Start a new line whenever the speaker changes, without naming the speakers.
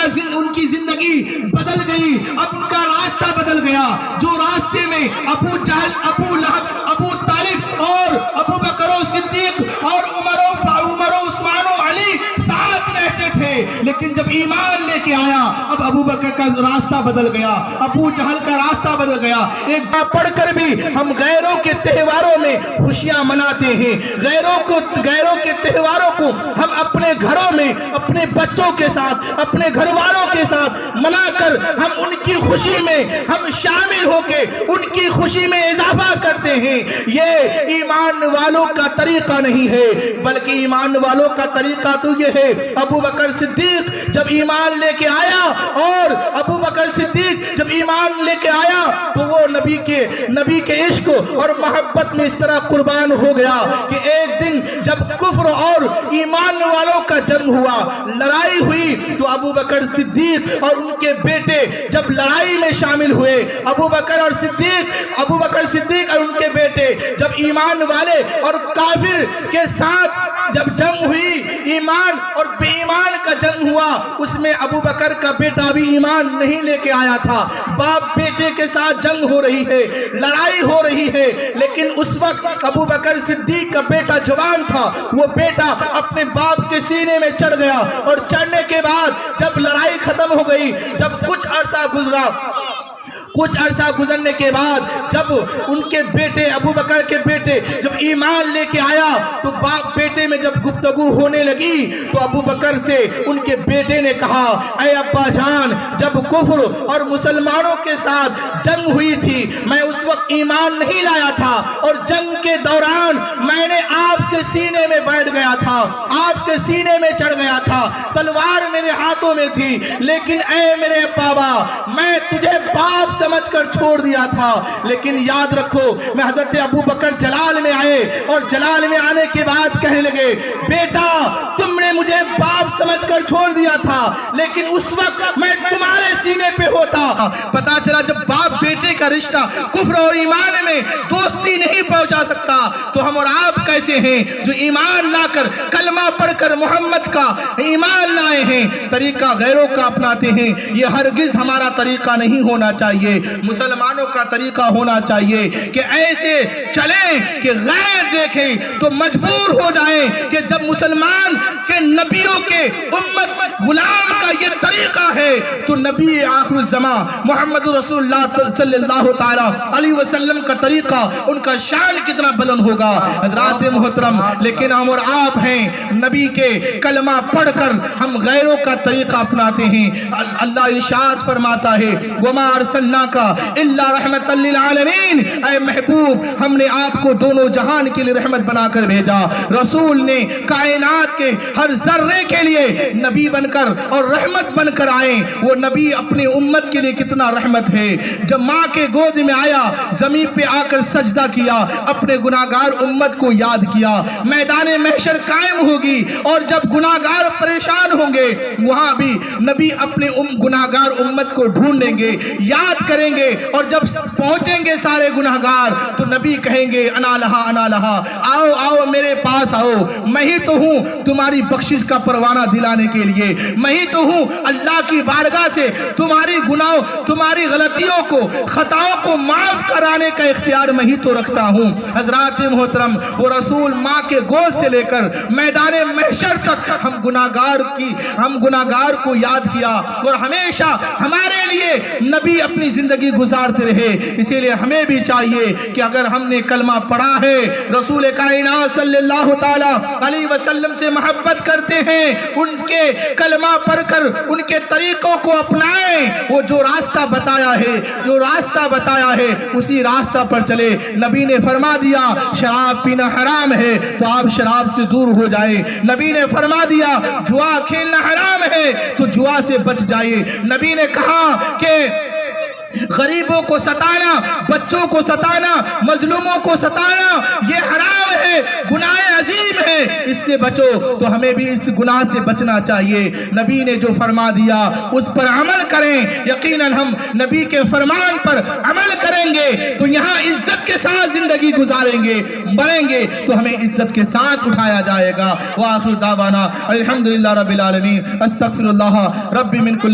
ان کی زندگی بدل گئی، اب ان کا راستہ بدل گیا۔ جو راستے میں ابو جہل، ابو لہب، ابو طالب اور ابو بکر و صدیق اور عمر و عثمان و علی ساتھ رہتے تھے، لیکن جب ایمان لے کے آیا اب ابو بکر کا راستہ بدل گیا، ابو جہل کا راستہ بدل گیا۔ ایک بار پڑھ کر بھی ہم غیروں کے تہواروں میں خوشیاں مناتے ہیں، غیروں کے تہواروں کو ہم اپنے گھروں میں اپنے بچوں کے ساتھ، اپنے گھر والوں کے ساتھ منا کر ہم ان کی خوشی میں ہم شامل ہو کے ان کی خوشی میں اضافہ کرتے ہیں۔ یہ ایمان والوں کا طریقہ نہیں ہے، بلکہ ایمان والوں کا طریقہ تو یہ ہے، ابو بکر صدیق جب ایمان لے کے آیا، اور ابو بکر صدیق جب ایمان لے کے آیا تو وہ نبی کے عشق اور محبت میں اس طرح قربان ہو گیا کہ ایک دن جب کفر اور ایمان والوں کا جنگ ہوا، لڑائی ہوئی، تو ابو بکر صدیق اور ان کے بیٹے جب لڑائی میں شامل ہوئے، ابو بکر صدیق اور ان کے بیٹے جب ایمان والے اور کافر کے ساتھ جب جنگ ہوئی، ایمان اور بے ایمان کا جنگ ہوا، اس میں ابو بکر کا بیٹا بھی ایمان نہیں لے کے آیا تھا۔ باپ بیٹے کے ساتھ جنگ ہو رہی ہے، لڑائی ہو رہی ہے، لیکن اس وقت ابو بکر صدیق کا بیٹا جوان تھا، وہ بیٹا اپنے باپ کے سینے میں چڑھ گیا، اور چڑھنے کے بعد جب لڑائی ختم ہو گئی، جب کچھ عرصہ گزرنے کے بعد جب ان کے بیٹے، ابو بکر کے بیٹے جب ایمان لے کے آیا تو باپ بیٹے میں جب گفتگو ہونے لگی تو ابو بکر سے ان کے بیٹے نے کہا، اے ابا جان، جب کفر اور مسلمانوں کے ساتھ جنگ ہوئی تھی میں اس وقت ایمان نہیں لایا تھا، اور جنگ کے دوران میں نے آپ کے سینے میں بیٹھ گیا تھا، آپ کے سینے میں چڑھ گیا تھا، تلوار میرے ہاتھوں میں تھی، لیکن اے میرے بابا، میں تجھے باپ سمجھ کر چھوڑ دیا تھا، لیکن یاد رکھو میں حضرت ابو بکر جلال میں آئے، اور جلال میں آنے کے بعد کہنے لگے، بیٹا تم نے مجھے باپ سمجھ کر چھوڑ دیا تھا، لیکن اس وقت میں تمہارے سینے پہ ہوتا۔ پتا چلا جب باپ بیٹے کا رشتہ کفر اور ایمان میں دوستی نہیں پہنچا سکتا تو ہم اور آپ کیسے ہیں جو ایمان لا کر، کلمہ پڑھ کر محمد کا ایمان لائے ہیں، طریقہ غیروں کا اپناتے ہیں۔ یہ ہرگز ہمارا طریقہ نہیں ہونا چاہیے، مسلمانوں کا طریقہ ہونا چاہیے کہ ایسے چلیں کہ غیر دیکھیں تو مجبور ہو جائیں کہ جب مسلمان کے نبیوں کے امت غلام کا یہ طریقہ ہے تو نبی آخر الزمان محمد رسول اللہ صلی اللہ تعالی علیہ وسلم کا طریقہ، ان کا شان کتنا بلند ہوگا۔ حضرات محترم، لیکن ہم اور آپ ہیں نبی کے کلمہ پڑھ کر ہم غیروں کا طریقہ اپناتے ہیں۔ اللہ ارشاد فرماتا ہے، وَمَا أَرْسَلْنَاكَ إِلَّا رَحْمَةً لِّلْعَالَمِينَ، اے محبوب ہم نے آپ کو دونوں جہان کے لیے رحمت بنا کر بھیجا۔ رسول نے کائنات کے ہر ذرے کے لیے نبی بن کر اور رحمت بن کر آئے۔ وہ نبی اپنے امت کے لیے کتنا رحمت ہے، جب ماں کے گود میں آیا زمین پہ آ کر سجدہ کیا، اپنے گناہگار امت کو یاد کیا۔ میدان محشر قائم ہوگی اور جب گناہگار پریشان ہوں گے وہاں بھی نبی اپنے گناہگار امت کو ڈھونڈیں گے، یاد کریں گے، اور جب پہنچیں گے سارے گناہگار تو نبی کہیں گے، انا لہا انا لہا، آؤ آؤ میرے پاس آؤ، میں ہی تو ہوں تمہاری بخشش کا پروانہ دلانے کے لیے، میں ہی تو ہوں اللہ کی بارگاہ سے تمہاری غلطیوں کو، خطاؤں کو معاف کرانے کا اختیار میں ہی تو رکھتا ہوں۔ حضرات محترم، وہ رسول ماں کے گود سے لے کر میدان محشر تک ہم گناہگار کو یاد کیا، اور ہمیشہ ہمارے لیے نبی اپنی زندگی گزارتے رہے۔ اسی لیے ہمیں بھی چاہیے کہ اگر ہم نے کلمہ پڑھا ہے، رسول کائنات صلی اللہ تعالی علیہ وسلم سے محبت کرتے ہیں، ان کے کلمہ پڑھ کر ان کے طریقوں کو اپنائیں، وہ جو راستہ بتایا ہے اسی راستہ پر چلے۔ نبی نے فرما دیا شراب پینا حرام ہے تو آپ شراب سے دور ہو جائیں، نبی نے فرما دیا جوا کھیلنا حرام ہے تو جوا سے بچ جائیے، نبی نے کہا کہ غریبوں کو ستانا، بچوں کو ستانا، مظلوموں کو ستانا یہ حرام ہے، گناہ عظیم ہے، اس سے بچو۔ تو ہمیں بھی اس گناہ سے بچنا چاہیے۔ نبی نے جو فرما دیا اس پر عمل کریں، یقیناً ہم نبی کے فرمان پر عمل کریں گے تو یہاں عزت کے ساتھ زندگی گزاریں گے، مریں گے تو ہمیں عزت کے ساتھ اٹھایا جائے گا۔ وآخر دعوانا الحمدللہ رب العالمین، استغفر اللہ ربی من کل